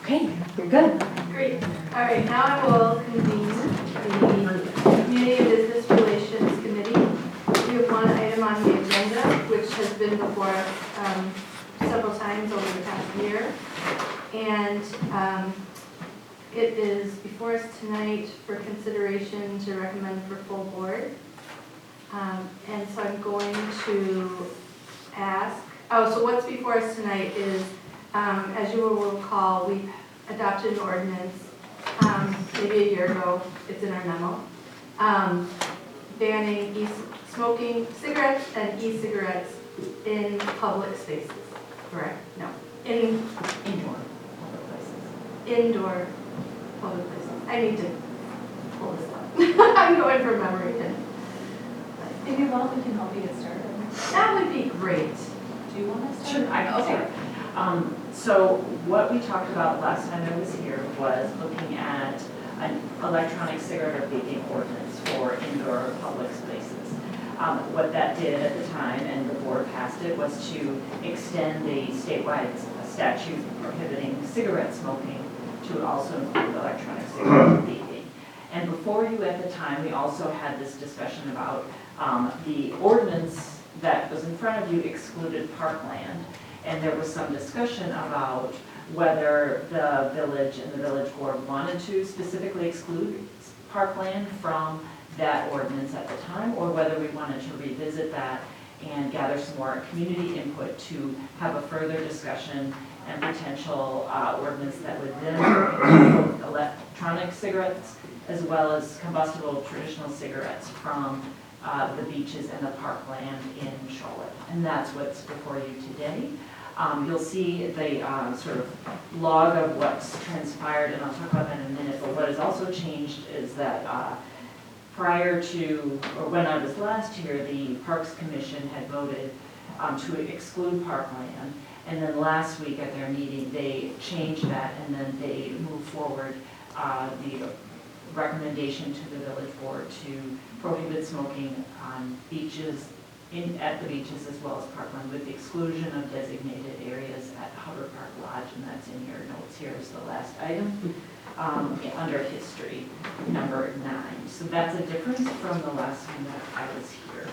Okay, you're good. Great. All right, now I will convene the Community Business Relations Committee. We have one item on the agenda, which has been before us several times over the past year. And it is before us tonight for consideration to recommend for full board. And so I'm going to ask, so what's before us tonight is, as you will recall, we adopted an ordinance maybe a year ago, it's in our memo, banning smoking cigarettes and e-cigarettes in public spaces, correct? No, indoor public places. Indoor public places. I need to pull this up. I'm going from memory. If you want, we can help you get started. That would be great. Do you want to start? Sure, I can start. So what we talked about last time I was here was looking at an electronic cigarette or vaping ordinance for indoor public spaces. What that did at the time, and the board passed it, was to extend the statewide statute prohibiting cigarette smoking to also include electronic cigarette vaping. And before you at the time, we also had this discussion about the ordinance that was in front of you excluded parkland. And there was some discussion about whether the village and the village board wanted to specifically exclude parkland from that ordinance at the time, or whether we wanted to revisit that and gather some more community input to have a further discussion and potential ordinance that would then include electronic cigarettes as well as combustible traditional cigarettes from the beaches and the parkland in Shorewood. And that's what's before you today. You'll see the sort of log of what's transpired, and I'll talk about that in a minute, but what has also changed is that prior to, or when I was last here, the Parks Commission had voted to exclude parkland, and then last week at their meeting, they changed that, and then they moved forward the recommendation to the village board to prohibit smoking on beaches, at the beaches as well as parkland, with the exclusion of designated areas at Hubbard Park Lodge, and that's in your notes here is the last item, under history, number 9. So that's a difference from the last time that I was here.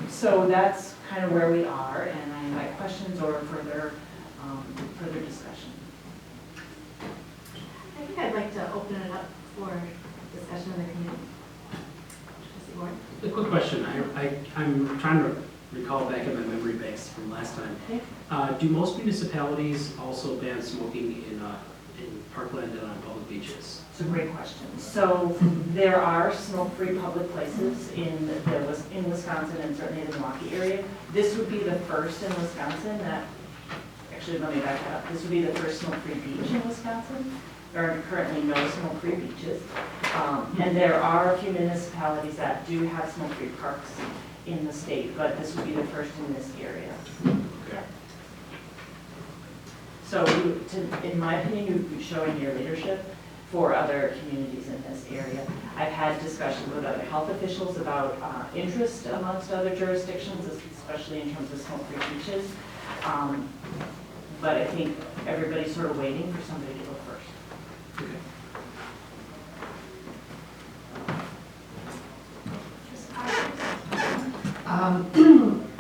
So that's kind of where we are, and I invite questions or further discussion. I think I'd like to open it up for discussion in the community. A quick question. I'm trying to recall back in my memory banks from last time. Okay. Do most municipalities also ban smoking in parkland and on public beaches? It's a great question. So there are smoke-free public places in Wisconsin and certainly the Milwaukee area. This would be the first in Wisconsin that, actually let me back up. This would be the first smoke-free beach in Wisconsin. There are currently no smoke-free beaches. And there are a few municipalities that do have smoke-free parks in the state, but this would be the first in this area. Okay. So in my opinion, you would be showing your leadership for other communities in this area. I've had discussions with other health officials about interest amongst other jurisdictions, especially in terms of smoke-free beaches. But I think everybody's sort of waiting for somebody to go first. Okay.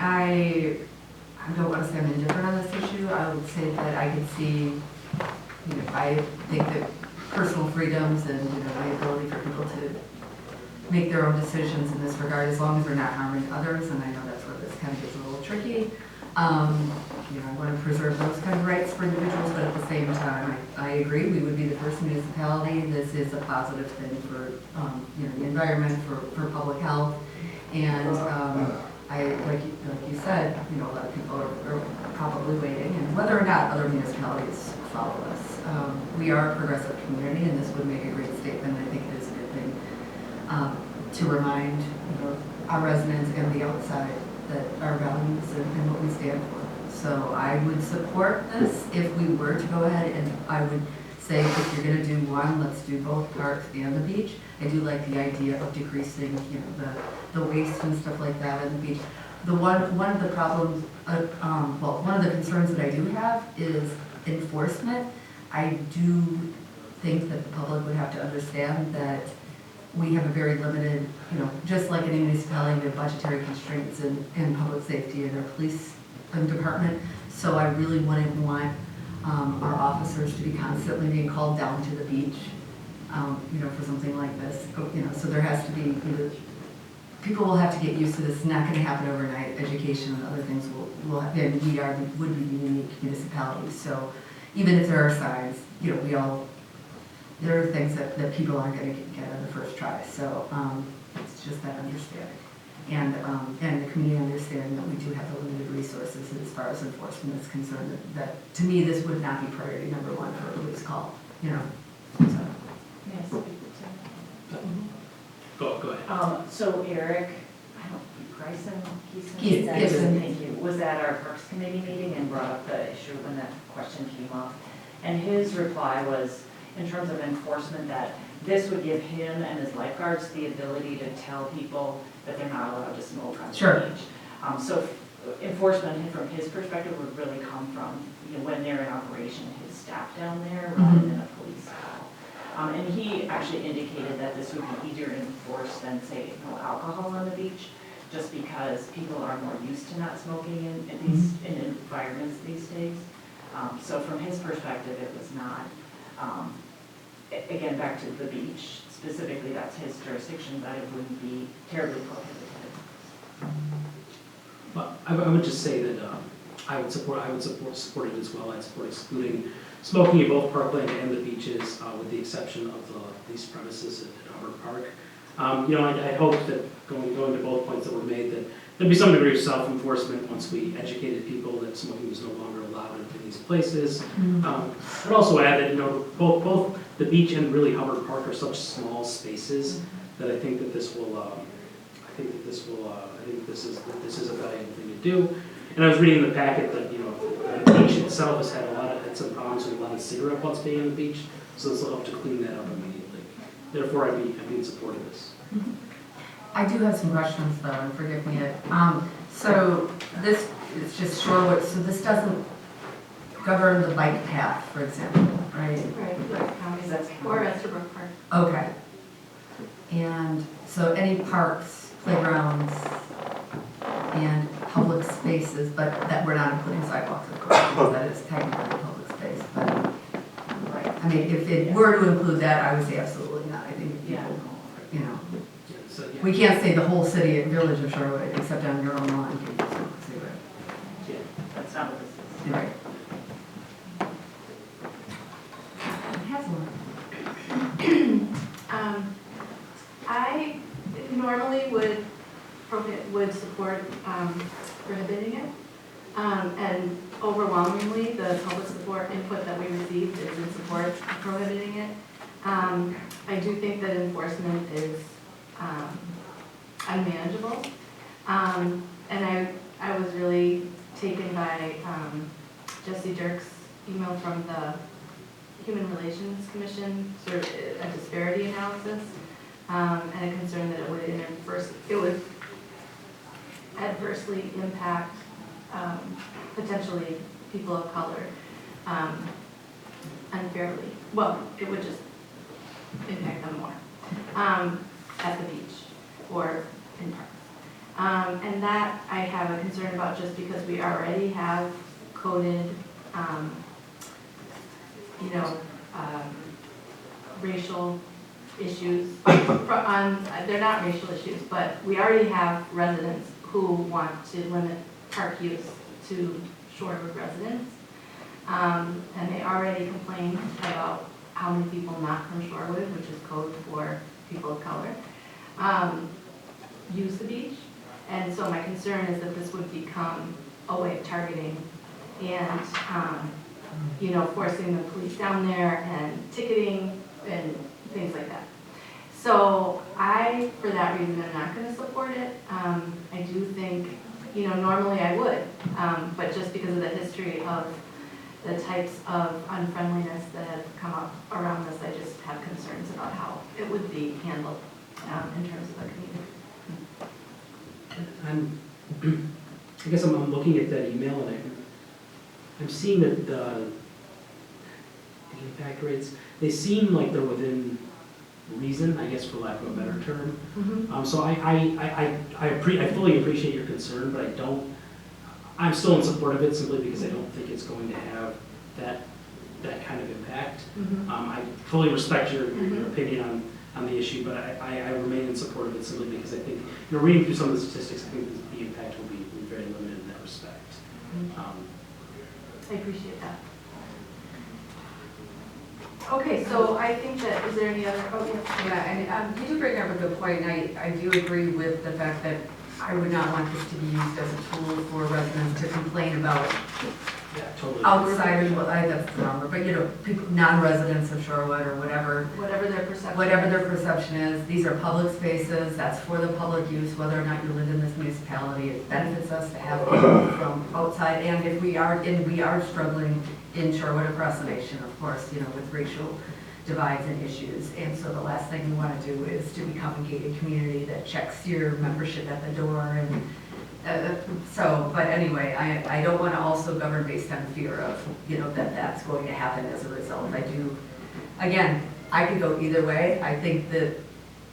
I don't want to say I'm indifferent on this issue. I would say that I could see, I think that personal freedoms and, the ability for people to make their own decisions in this regard, as long as they're not harming others, and I know that's where this kind of gets a little tricky. I want to preserve those kind of rights for individuals, but at the same time, I agree, we would be the first municipality. This is a positive thing for, the environment, for public health, and like you said, a lot of people are probably waiting, and whether or not other municipalities follow us. We are a progressive community, and this would make a great statement. I think it is a good thing to remind our residents and the outside that our values and what we stand for. So I would support this if we were to go ahead, and I would say if you're going to do one, let's do both parks and the beach. I do like the idea of decreasing, the waste and stuff like that on the beach. One of the problems, one of the concerns that I do have is enforcement. I do think that the public would have to understand that we have a very limited, just like any municipality, we have budgetary constraints in public safety and our police department. So I really wouldn't want our officers to be constantly being called down to the beach, for something like this. So there has to be, people will have to get used to this. It's not going to happen overnight. Education and other things would be unique municipalities. So even if there are signs, there are things that people aren't going to get on the first try. So it's just that understanding. And the community understanding that we do have the limited resources as far as enforcement is concerned, that to me, this would not be priority number one for a police call, so. Yes. Go ahead. So Eric, Bryson, Gibson. Thank you, was at our Parks Committee meeting and brought up the issue when that question came up. And his reply was, in terms of enforcement, that this would give him and his lifeguards the ability to tell people that they're not allowed to smoke on the beach. So enforcement from his perspective would really come from, when they're in operation, his staff down there, rather than a police call. And he actually indicated that this would be easier to enforce than, say, no alcohol on the beach, just because people are more used to not smoking in environments these days. So from his perspective, it was not, again, back to the beach, specifically that's his jurisdiction, that it wouldn't be terribly prohibited. But I would just say that I would support it as well. I'd support excluding smoking at both Parkland and the beaches, with the exception of these premises at Hubbard Park. I hope that going to both points that were made, that there'd be some degree of self-enforcement once we educated people that smoking was no longer allowed in these places. I'd also add that both the beach and really Hubbard Park are such small spaces that I think that this is a valuable thing to do. And I was reading in the packet that the beach itself has had some problems with a lot of cigarette butts being on the beach, so this will help to clean that up immediately. Therefore, I'd be in support of this. I do have some questions though, and forgive me. So this is just Shorewood, so this doesn't govern the bike path, for example, right? Right, counties, or Estabrook Park. Okay. And so any parks, playgrounds, and public spaces, but that we're not including sidewalks, of course, because that is technically a public space. But, I mean, if it were to include that, I would say absolutely not. I think people, we can't say the whole city and village of Shorewood, except on your own lawn, you can smoke a cigarette. Yeah, that's not what this is. Right. I normally would support prohibiting it. And overwhelmingly, the public support input that we received is in support of prohibiting it. I do think that enforcement is unmanageable. And I was really taken by Jesse Dirk's email from the Human Relations Commission, sort of a disparity analysis, and a concern that it would adversely impact potentially people of color unfairly. Well, it would just impact them more at the beach or in parks. And that I have a concern about just because we already have coded, racial issues. They're not racial issues, but we already have residents who want to limit park use to Shorewood residents. And they already complained about how many people not from Shorewood, which is code for people of color, use the beach. And so my concern is that this would become a way of targeting and, forcing the police down there and ticketing and things like that. So for that reason, I'm not going to support it. I do think, normally I would, but just because of the history of the types of unfriendliness that have come up around this, I just have concerns about how it would be handled in terms of the community. I guess I'm looking at that email and I'm seeing that smoking impact rates, they seem like they're within reason, I guess, for lack of a better term. So I fully appreciate your concern, but I'm still in support of it simply because I don't think it's going to have that kind of impact. I fully respect your opinion on the issue, but I remain in support of it simply because I think, reading through some of the statistics, I think the impact will be very limited in that respect. I appreciate that. Okay, so I think that, is there any other, Yeah, and you do bring up a good point, and I do agree with the fact that I would not want this to be used as a tool for residents to complain about Yeah, totally. outsiders, well, that's the wrong word, but people, non-residents of Shorewood or whatever whatever their perception perception is. These are public spaces, that's for the public use, whether or not you live in this municipality. It benefits us to have people from outside, and if we are struggling in Shorewood across the nation, of course, with racial divides and issues. And so the last thing we want to do is to become a gated community that checks your membership at the door. And but anyway, I don't want to also govern based on fear of, that that's going to happen as a result. Again, I could go either way. I think that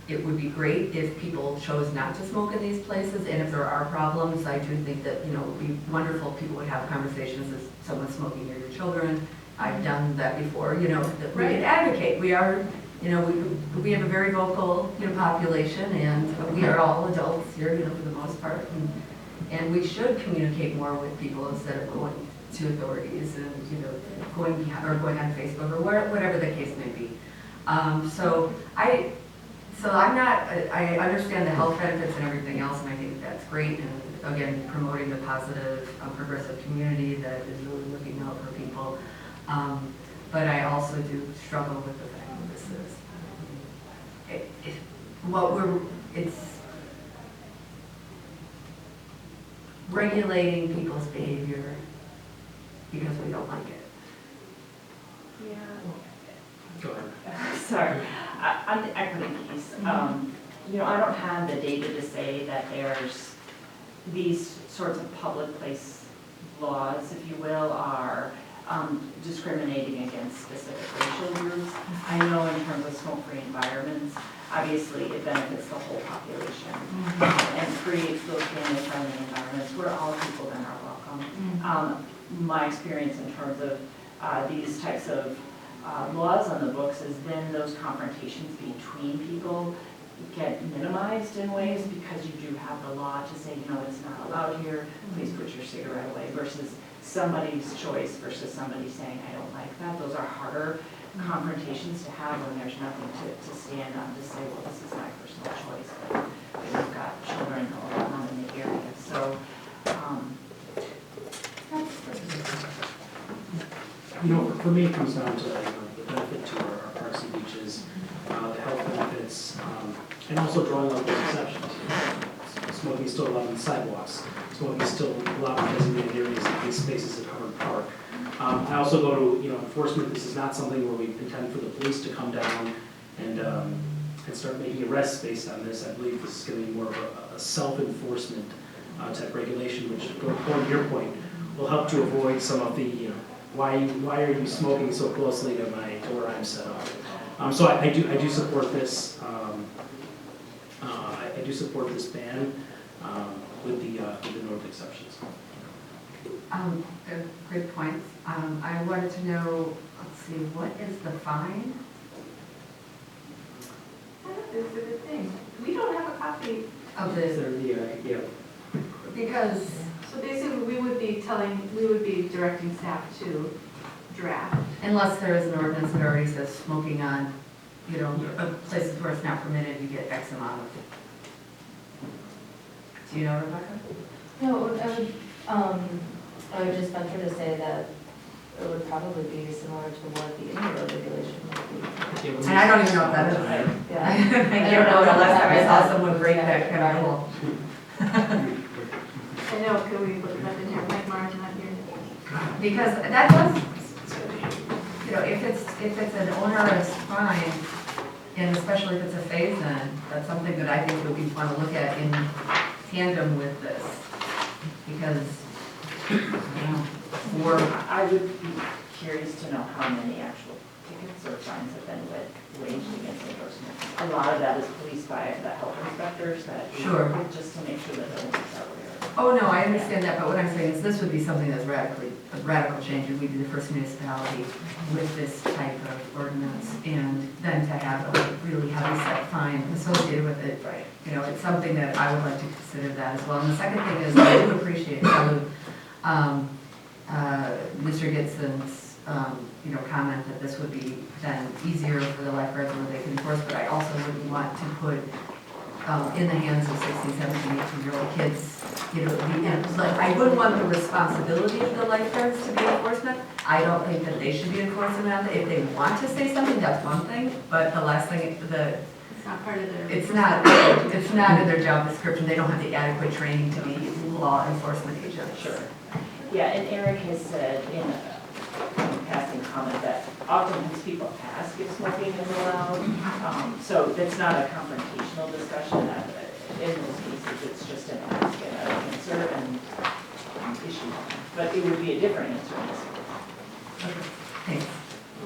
it would be great if people chose not to smoke in these places, and if there are problems, I do think that, it would be wonderful if people would have conversations if someone's smoking near your children. I've done that before, that we can advocate. We are, we have a very vocal, population, and we are all adults here, for the most part. And we should communicate more with people instead of going to authorities and, going on Facebook or whatever the case may be. I understand the health benefits and everything else, and I think that's great. And again, promoting the positive, progressive community that is really looking out for people. But I also do struggle with the fact that this is, it's regulating people's behavior because we don't like it. Yeah. Go ahead. Sorry, on the equity piece, I don't have the data to say that there's these sorts of public place laws, if you will, are discriminating against specific racial groups. I know in terms of smoke-free environments, obviously it benefits the whole population and creates those family-friendly environments where all people then are welcome. My experience in terms of these types of laws on the books is then those confrontations between people get minimized in ways because you do have the law to say, it's not allowed here, please put your cigarette away, versus somebody's choice versus somebody saying, I don't like that. Those are harder confrontations to have when there's nothing to stand on to say, well, this is my personal choice, but we've got children all around in the area. So, for me, it comes down to the benefit to our parks and beaches, the health benefits, and also drawing out those exceptions. Smoking is still allowed on sidewalks. Smoking is still allowed in designated areas and green spaces at Hubbard Park. I also go to enforcement. This is not something where we intend for the police to come down and start making arrests based on this. I believe this is going to be more of a self-enforcement type regulation, which, going to your point, will help to avoid some of the why are you smoking so closely to where I'm set up. So I do support this. I do support this ban with the north exceptions. Great points. I wanted to know, let's see, what is the fine? That is a good thing. We don't have a copy. Of Yeah. Because, So basically, we would be directing staff to draft. unless there is an ordinance that already says smoking on, places where it's not permitted, you get X amount of. Do you know, Rebecca? No, I would just venture to say that it would probably be similar to what the indoor regulation would be. And I don't even know what that is. Yeah. I don't know the last time I saw someone break that kind of rule. I know, could we put that in here, Mike Martin, not here? Because that does, if it's an onerous fine, and especially if it's a phase-in, that's something that I think would be fun to look at in tandem with this. Because, I would be curious to know how many actual tickets or fines have been waived against enforcement. A lot of that is policed by the health inspectors that. Sure. Just to make sure that no one's out there. Oh, no, I understand that, but what I'm saying is this would be something that's a radical change, and we'd be the first municipality with this type of ordinance, and then to have a really heavy set fine associated with it. Right. You know, it's something that I would like to consider that as well. And the second thing is, I do appreciate Mr. Gibson's, comment that this would be then easier for the lifeguards where they can enforce, but I also wouldn't want to put in the hands of 16, 17, 18-year-old kids, I wouldn't want the responsibility of the lifeguards to be enforcement. I don't think that they should be enforcing that. If they want to say something, that's one thing, but the last thing, It's not part of their. it's not in their job description. They don't have the adequate training to be law enforcement agents. Sure. Yeah, and Eric has said in a passing comment that oftentimes people ask if smoking is allowed. So that's not a confrontational discussion. In most cases, it's just an ask and an answer and issue. But it would be a different answer in this case. Okay, thanks.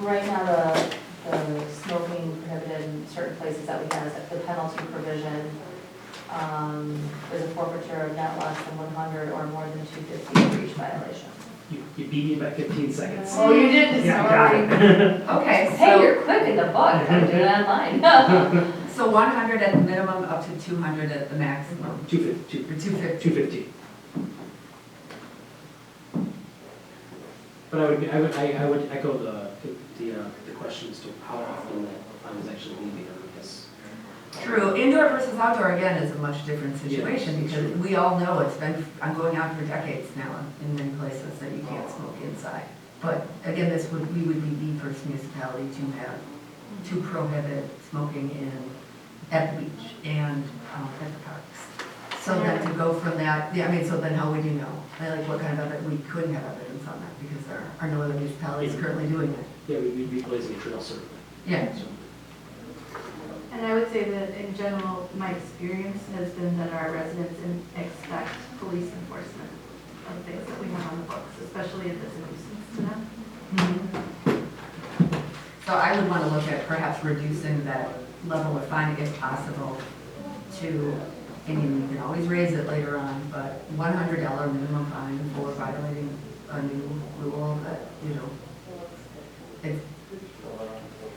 Right now, the smoking prohibited in certain places that we have is that the penalty provision is a forfeiture of not less than 100 or more than 250 for each violation. You beat me by 15 seconds. Oh, you did? Yeah, got it. Okay, Hey, so, you're quick in the book, I'm doing it online. so 100 at the minimum, up to 200 at the maximum, 250. or 250. 250. But I would echo the question as to how often that fine is actually leaving, because. True. Indoor versus outdoor, again, is a much different situation, Yeah, because sure. we all know I'm going out for decades now in many places that you can't smoke inside. But again, we would be the first municipality to prohibit smoking at the beach and at the parks. So then to go from that, so then how would you know? Like what kind of evidence, we couldn't have evidence on that, because there are no other municipalities currently doing it. Yeah, we'd be blazing a trail, certainly. Yeah. So, And I would say that in general, my experience has been that our residents expect police enforcement of things that we have on the books, especially if it's a nuisance to them. So I would want to look at perhaps reducing that level of fine if possible to, you can always raise it later on, but $100 minimum fine for violating a new rule that,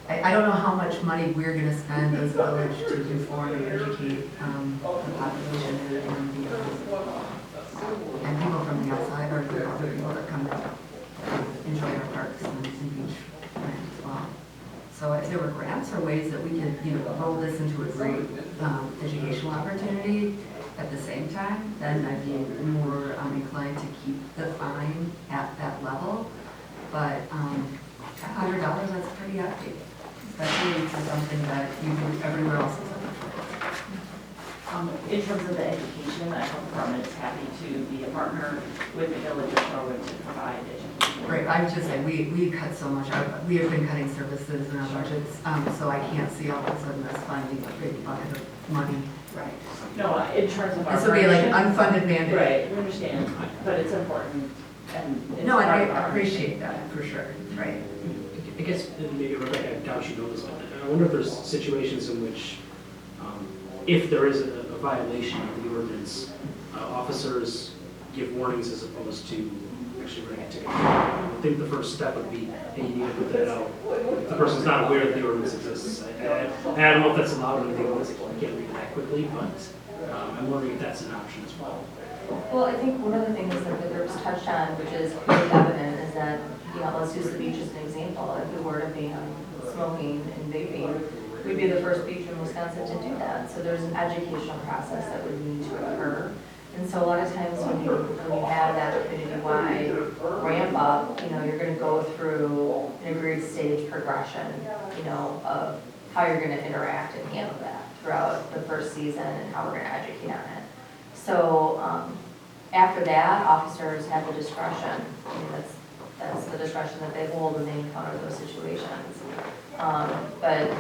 I don't know how much money we're going to spend as a village to inform and educate the population and people from the outside, or the other people that come to enjoy our parks and beach land as well. So if there were grants or ways that we could, roll this into a great educational opportunity at the same time, then I'd be more inclined to keep the fine at that level. But $100, that's pretty hefty, especially for something that you do everywhere else in Southern Florida. In terms of the education, the health department is happy to be a partner with the village of Shorewood to provide education. Right, I was just saying, we cut so much out, we have been cutting services in our budgets, so I can't see all of a sudden us finding a big bucket of money. Right. No, in terms of our. This would be like an partnership- unfunded mandate. Right, we understand, but it's important and it's No, and part of our I appreciate that, for sure, right. I guess, and maybe Rebecca, I doubt you know this, but I wonder if there's situations in which, if there is a violation of the ordinance, officers give warnings as opposed to actually writing a ticket. I think the first step would be, hey, you need to put that out. If the person's not aware that the ordinance exists, I don't know if that's allowed or anything, I can't read it that quickly, but I'm wondering if that's an option as well. Well, I think one of the things that there was touched on, which is pretty evident, is that, let's use the beach as an example. If we were to ban smoking and vaping, we'd be the first beach in Wisconsin to do that. So there's an educational process that would need to occur. And so a lot of times when you have that community-wide ramp up, you're going to go through an agreed stage progression, of how you're going to interact and handle that throughout the first season and how we're going to educate on it. So after that, officers have the discretion. That's the discretion that they hold when they encounter those situations. But,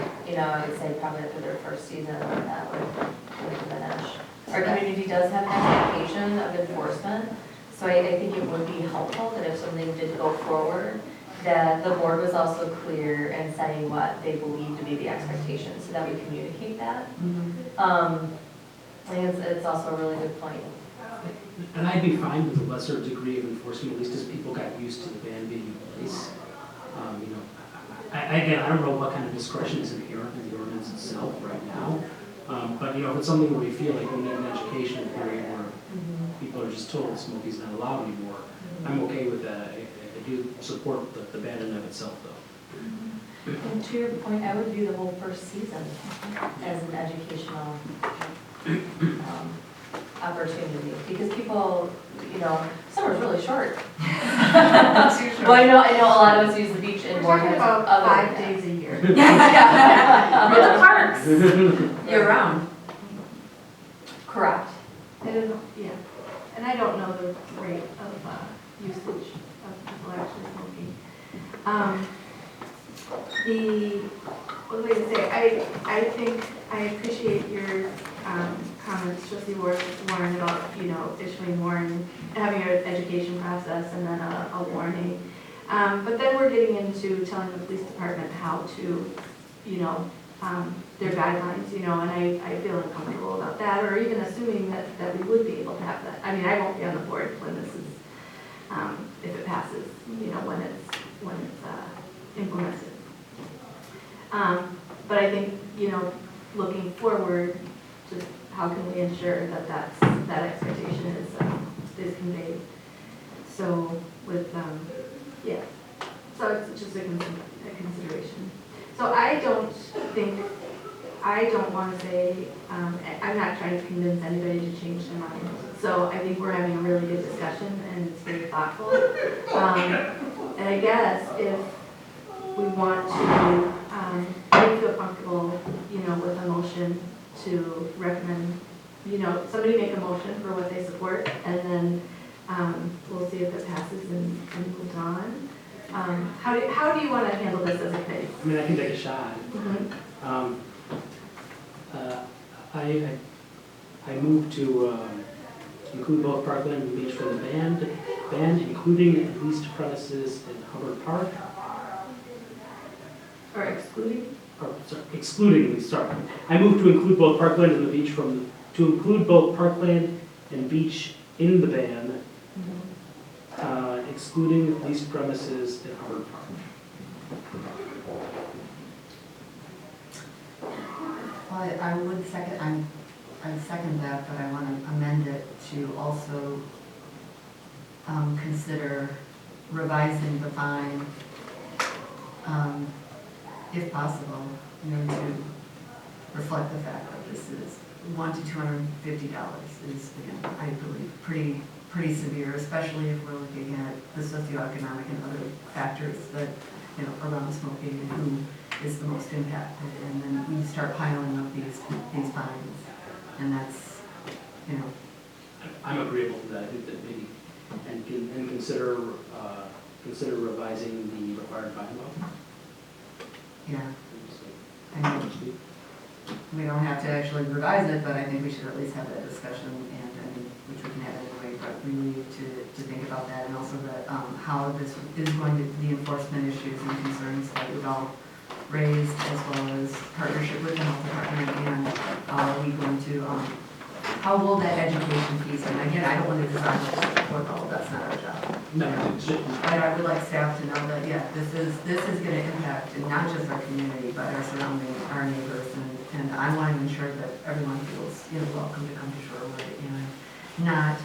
I would say probably after their first season, that would diminish. Our community does have an expectation of enforcement, so I think it would be helpful that if something did go forward, that the board was also clear in setting what they believe to be the expectations, so that we communicate that. I think it's also a really good point. And I'd be fine with a lesser degree of enforcement, at least as people got used to the ban being in place. You know, again, I don't know what kind of discretion is inherent in the ordinance itself right now. But, you know, if it's something where we feel like we need an educational period where people are just told smoking's not allowed anymore, I'm okay with that. I do support the ban in and of itself, though. And to your point, I would view the whole first season as an educational opportunity, because people, you know, summer's really short. Well, I know a lot of us use the beach in We're more talking than about other 5 than days a year. that. Or the parks. Year round. Correct. Yeah, and I don't know the rate of usage of people actually smoking. What was I gonna say, I think I appreciate your comments, trustee Warren, about, you know, issuing warning, having an education process and then a warning. But then we're getting into telling the police department how to, you know, their guidelines, you know, and I feel uncomfortable about that, or even assuming that we would be able to have that. I mean, I won't be on the board when this is, if it passes, you know, when it's implemented. But I think, you know, looking forward, just how can we ensure that that expectation is conveyed? So with, yeah, so it's just a consideration. So I don't want to say, I'm not trying to convince anybody to change their mind. So I think we're having a really good discussion and it's very thoughtful. And I guess if we want to, I feel comfortable, you know, with a motion to recommend, you know, somebody make a motion for what they support, and then we'll see if it passes and moves on. How do you want to handle this as a committee? I mean, I can take a shot. I move to include both Parkland and Beach from the ban, including leased premises in Hubbard Park. Or excluding? Excluding, sorry. I move to include both Parkland and the beach to include both Parkland and beach in the ban, excluding leased premises in Hubbard Park. Well, I would second, I second that, but I want to amend it to also consider revising the fine, if possible, you know, to reflect the fact that this is $100 to $250 is, again, I believe, pretty severe, especially if we're looking at the socioeconomic and other factors that, you know, around smoking and who is the most impacted. And then we start piling up these fines, and that's, you know. I'm agreeable to that. I think that maybe, and consider revising the required fine law. Yeah. I mean, we don't have to actually revise it, but I think we should at least have that discussion, and which we can have anyway, but we need to think about that, and also that how this is going to, the enforcement issues and concerns that we've all raised, as well as partnership with the health department, and are we going to, how will that education piece, and again, I don't want to design it for all, that's not our job. No, But I would like staff to know that, yeah, this is going to impact not just our community, but our surrounding, our neighbors, and I want to ensure that everyone feels, you know, welcome to come to Shorewood and not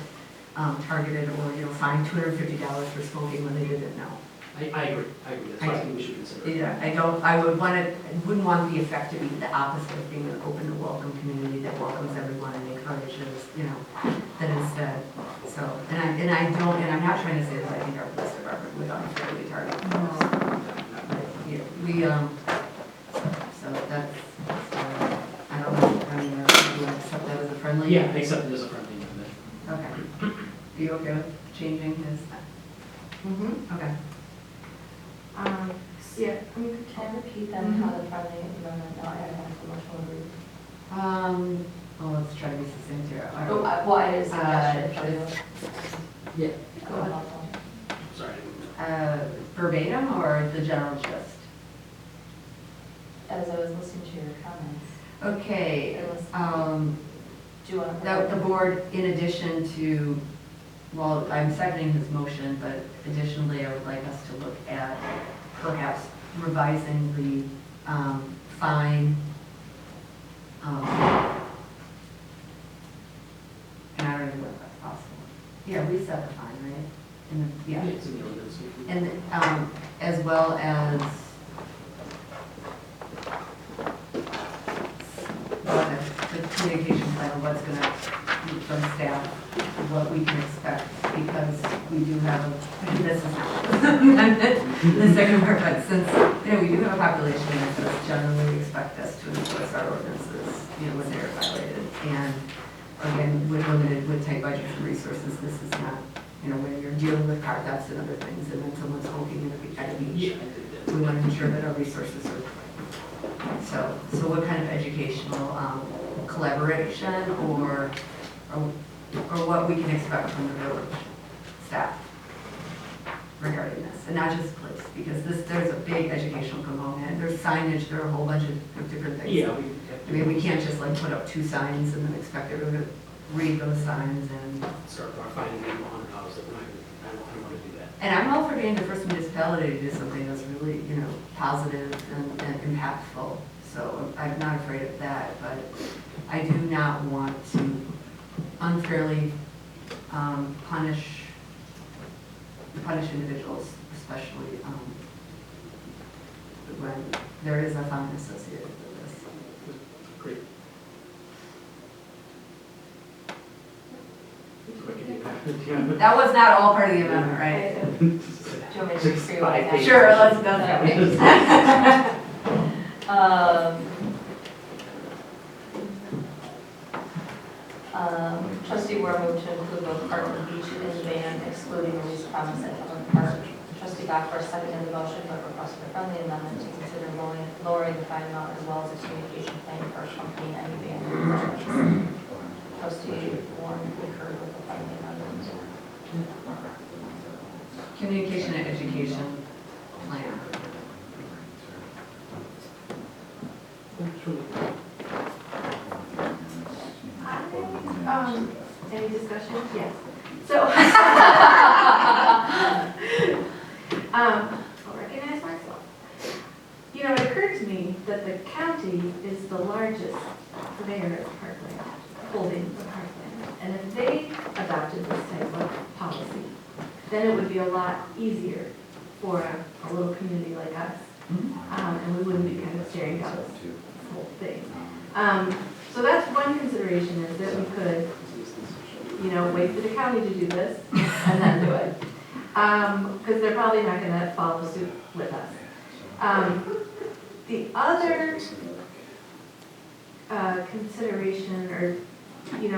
targeted or, you know, fined $250 for smoking when they didn't know. I agree. That's what I think we should consider. Yeah, I wouldn't want the effect to be the opposite of being an open and welcome community that welcomes everyone and encourages, you know, that instead. So, and I'm not trying to say that I think our police department would unfairly target. So that's, I don't know, I mean, do you accept that as a friendly? Yeah, I accept it as a friendly amendment. Okay. Are you okay with changing his? Okay. Yeah, I mean, Can I repeat then how the friendly amendment, no, I don't have the motion agreed. Well, let's try to be succinct here. Oh, well, I had a suggestion from you. Yeah. Go ahead. Sorry. verbatim or the general gist? As I was listening to your comments, Okay, it was, do you want to? that the board, in addition to, well, I'm seconding his motion, but additionally, I would like us to look at perhaps revising the fine. And I don't know if that's possible. Yeah, we set the fine, right? And the- yeah. It's in the ordinance. And as well as the communication plan, of what's gonna, from staff, what we can expect, because we do have a, this is the second part, but since, we do have a population that does generally expect us to enforce our ordinances, when they're violated. And again, with tight budgets and resources, this is not, when you're dealing with car thefts and other things, and then someone's smoking at a beach, we want to ensure that our resources are. So what kind of educational collaboration or what we can expect from the village staff regarding this, and not just police, because there's a big educational component. There's signage, there are a whole bunch of different things. Yeah. I mean, we can't just like put up 2 signs and then expect everyone to read those signs and. Start finding people $100, I don't want to do that. And I'm all for being the first municipality to do something that's really, positive and impactful. So I'm not afraid of that, but I do not want to unfairly punish individuals, especially when there is a fine associated with this. Great. That was not all part of the amendment, right? Do you want me to just read what I got? Sure, let's go. Trustee Ware moved to include both park and beach in the ban, excluding the lease promise at Helen Park. Trustee Bachor seconded the motion, but requested a friendly amendment to consider lowering the fine amount as well as a communication plan for accompanying any ban. Trustee Warren concurred with the friendly amendment. Communication and education plan. Any discussion? Yes. So, I'll recognize myself. It occurred to me that the county is the largest purveyor of parkland, holding the parkland. And if they adopted this type of policy, then it would be a lot easier for a little community like us. And we wouldn't be kind of staring down this whole thing. So that's one consideration, is that we could, wait for the county to do this and then do it. Because they're probably not going to follow suit with us. The other consideration, or,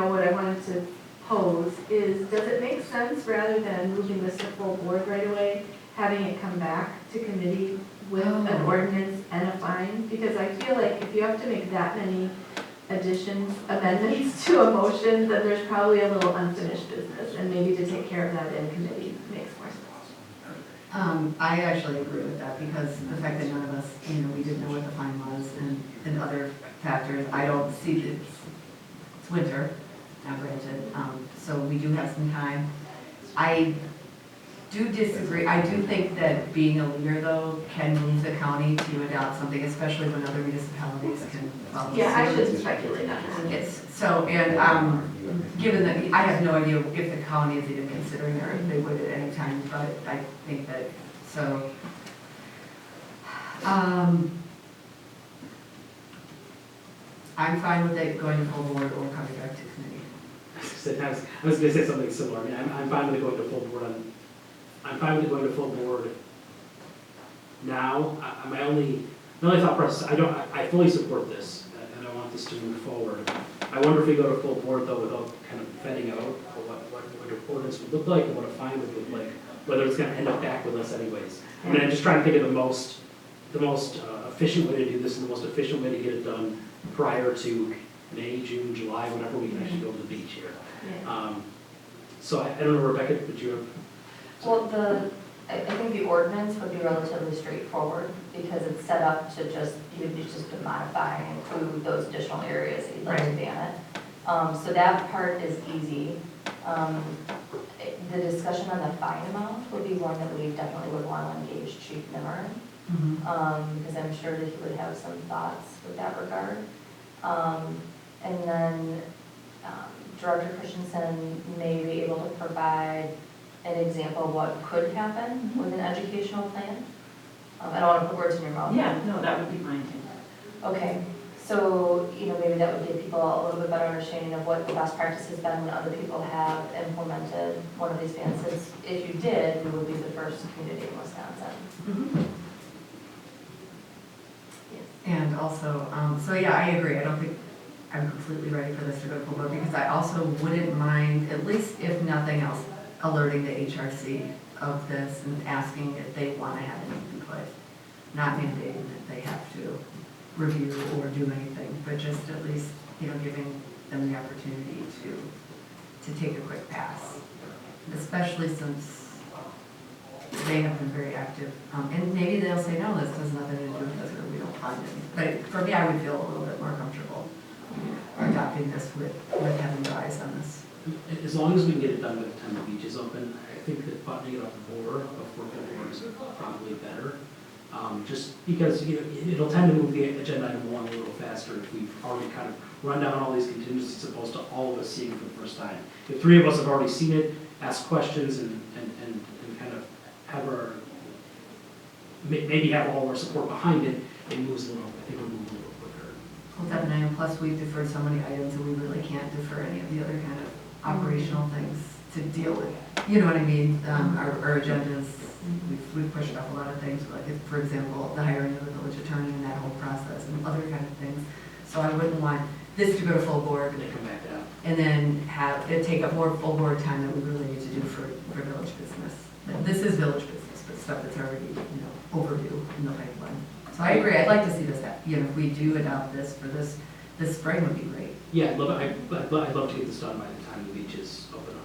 what I wanted to pose is, does it make sense, rather than moving this to full board right away, having it come back to committee with an ordinance and a fine? Because I feel like if you have to make that many amendments to a motion, then there's probably a little unfinished business, and maybe to take care of that in committee makes more sense. I actually agree with that, because the fact that none of us, we didn't know what the fine was and other factors, I don't see it's winter, now granted, so we do have some time. I do disagree. I do think that being a leader, though, can move the county to adopt something, especially when other municipalities can follow. Yeah, I shouldn't speculate on that. It's so, and given that, I have no idea if the county is even considering it, or if they would at any time, but I think that, so. I'm fine with it going to full board or coming back to committee. I was going to say something similar. I mean, I'm fine with it going to full board I'm fine with it going to full board now. My only thought process, I fully support this, and I want this to move forward. I wonder if we go to full board, though, without kind of vetting out what your ordinance would look like and what a fine would look like, whether it's going to end up back with us anyways. I mean, I'm just trying to think of the most efficient way to do this and the most efficient way to get it done prior to May, June, July, whenever we can actually go to the beach here. Yeah. So I don't know, Rebecca, would you have? Well, I think the ordinance would be relatively straightforward because it's set up to just, you would just to modify and include those additional areas that you'd like to Right. ban it. So that part is easy. The discussion on the fine amount would be one that we definitely would want to engage Chief Nimmer in, because I'm sure that he would have some thoughts with that regard. And then Director Christensen may be able to provide an example of what could happen with an educational plan. I don't want to put words in your mouth. Yeah, no, that would be my intent. Okay, so, maybe that would give people a little bit better understanding of what the best practice has been when other people have implemented one of these bans. Since if you did, we would be the first community in Wisconsin. And also, so yeah, I agree, I don't think I'm completely ready for this to go to full board, because I also wouldn't mind, at least if nothing else, alerting the HRC of this and asking if they want to have any input. Not mandating that they have to review or do anything, but just at least, giving them the opportunity to take a quick pass. Especially since they have been very active. And maybe they'll say, no, this has nothing to do with us, or we don't fund it. But for me, I would feel a little bit more comfortable adopting this with having your eyes on this. As long as we can get it done by the time the beach is open, I think that buttoning it up before February is probably better. Just because, it'll tend to move the agenda item along a little faster if we've already kind of run down all these contingencies as opposed to all of us seeing it for the first time. If 3 of us have already seen it, ask questions and kind of have our, maybe have all of our support behind it, it moves a little, I think it'll move a little quicker. Well, definitely, and plus we've deferred so many items that we really can't defer any of the other kind of operational things to deal with. You know what I mean? Our agendas, we've pushed up a lot of things, like, for example, the hiring of the village attorney and that whole process and other kind of things. So I wouldn't want this to go to full board And they come back down. and then have it take up more full board time that we really need to do for village business. This is village business, but stuff that's already, overdue in the pipeline. So I agree, I'd like to see this, if we do adopt this for this spring would be great. Yeah, I'd love to get this done by the time the beaches open up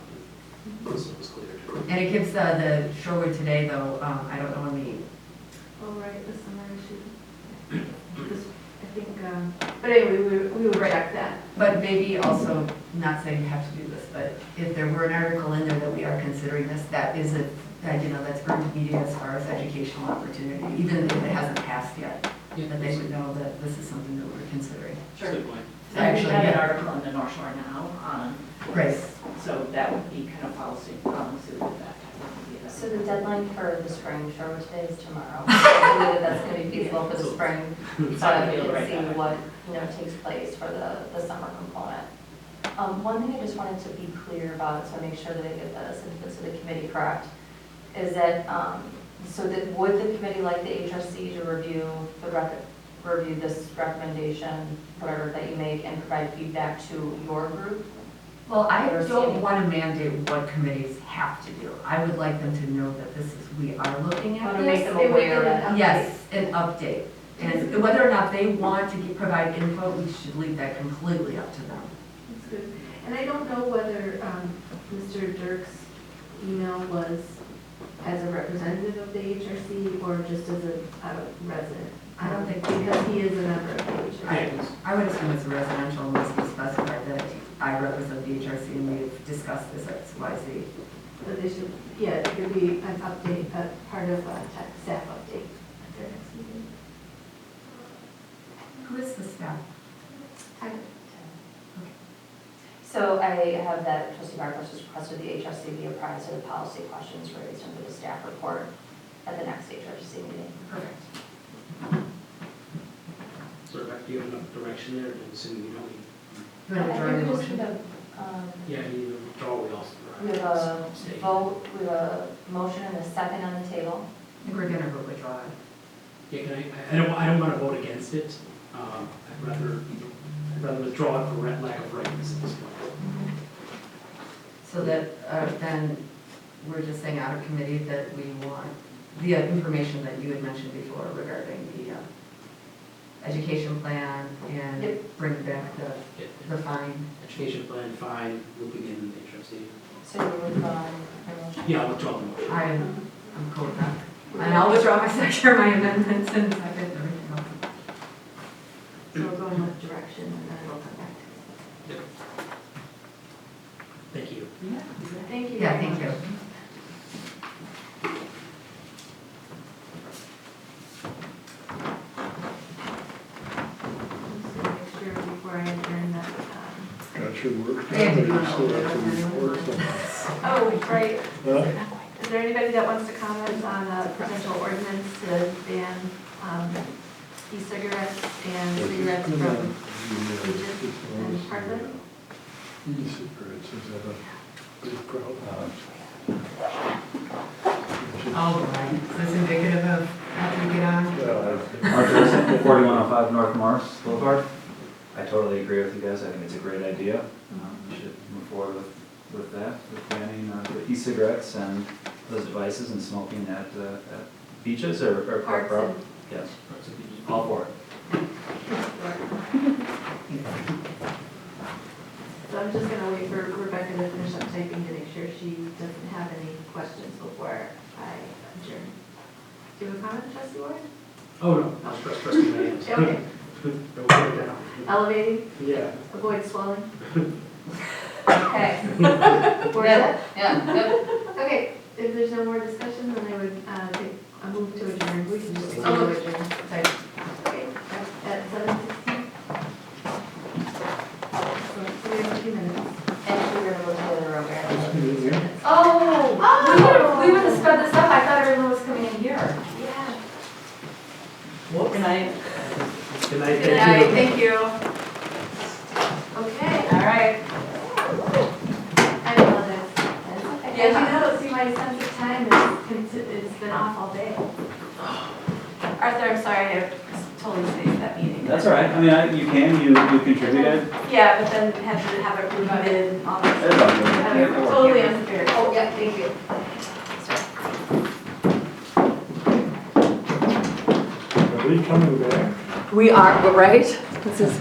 and so it was cleared. And it gives the Shorewood today, though, I don't know when Oh, right, the summer issue. I think, but anyway, we would check that. but maybe also, not saying you have to do this, but if there were an article in there that we are considering this, that is that's earned media as far as educational opportunity, even if it hasn't passed yet, Yeah, that they would know that this is something that we're considering. Sure. Good point. And we Actually, have an yeah. article in the North Shore now on Right. this, so that would be kind of following suit with that type of idea. So the deadline for the spring, Shorewood today is tomorrow. I believe that that's going to be feasible for the spring. It's So not I gonna be able to can write see that. what, takes place for the summer component. One thing I just wanted to be clear about, so I make sure that I get the sentiments of the committee correct, is that, so that would the committee like the HRC to review this recommendation, whatever that you make, and provide feedback to your group? Well, I don't want to mandate what committees have to do. I would like them to know that we are looking at Want to make this. them They would aware get an that, update. Yes, an update. And whether or not they want to provide input, we should leave that completely up to them. That's good. And I don't know whether Mr. Dirk's email was as a representative of the HRC or just as a resident. I don't think- Because he is a member of the HRC. I would assume it's a residential unless we specify that I represent the HRC and we've discussed this at XYZ. But they should, yeah, it could be an update, part of a staff update at their next meeting. Who is the staff? so I have that trustee Barcos has requested the HRC be apprised of the policy questions raised under the staff report at the next HRC meeting. Perfect. So Rebecca, do you have enough direction there, and assuming you don't need, You want to I draw think the we just need motion? yeah, you need to withdraw, we also. We have a vote, we have a motion and a second on the table. I think we're going to vote withdraw it. Yeah, I don't want to vote against it. I'd rather withdraw it for lack of readiness at this point. So that then we're just saying out of committee that we want the information that you had mentioned before regarding the education plan and Yep. bring back the fine. Education plan, fine, looping in the HRC. So you would, your motion? Yeah, I'll withdraw the motion. I'm cool with that. And I'll withdraw my second, my amendments and second everything else. So we'll go in with direction and then we'll come back to it. Thank you. Thank you. Yeah, very thank much. you. Just to make sure before I adjourn that, Got your work I have to done, do but an you still overview have to of report everyone. something. oh, right. Huh? Is there anybody that wants to comment on a potential ordinance to ban e-cigarettes and cigarettes from beaches and parkland? E-cigarettes, is that a big problem? Oh, right. Is this indicative of how we get on? Yeah, Mark Wilson, 4105 North Morris Boulevard. I totally agree with you guys. I think it's a great idea. We should move forward with that, with banning the e-cigarettes and those devices and smoking at beaches or Parks park. and- Yes, all for it. So I'm just gonna wait for Rebecca to finish up typing to make sure she doesn't have any questions before I adjourn. Do you have a comment, trustee Ward? Oh, no, I'll trust me, man. Okay. Don't put it down. Elevating, Yeah. avoid swelling. Okay. Bordet? Yeah, good. Okay, if there's no more discussion, then I would take a move to adjourn. We can just take a So move. adjourn. Okay, at 7:16. So we have a few minutes. And we're gonna go to the other room, right? Oh, We would have sped this up. I thought everyone was coming in here. Yeah. Good night. Good night, Good thank you. night, thank you. Okay. All right. I apologize. That's okay. Yeah, you know, see, my sense of time it's been off all day. Arthur, I'm sorry, I totally spaced that meeting. That's all right. I mean, you contributed. Yeah, but then had to have it rebutted and all It's this. all good. Totally unfair. Oh, yeah, thank you. Are they coming back? We are, right? This is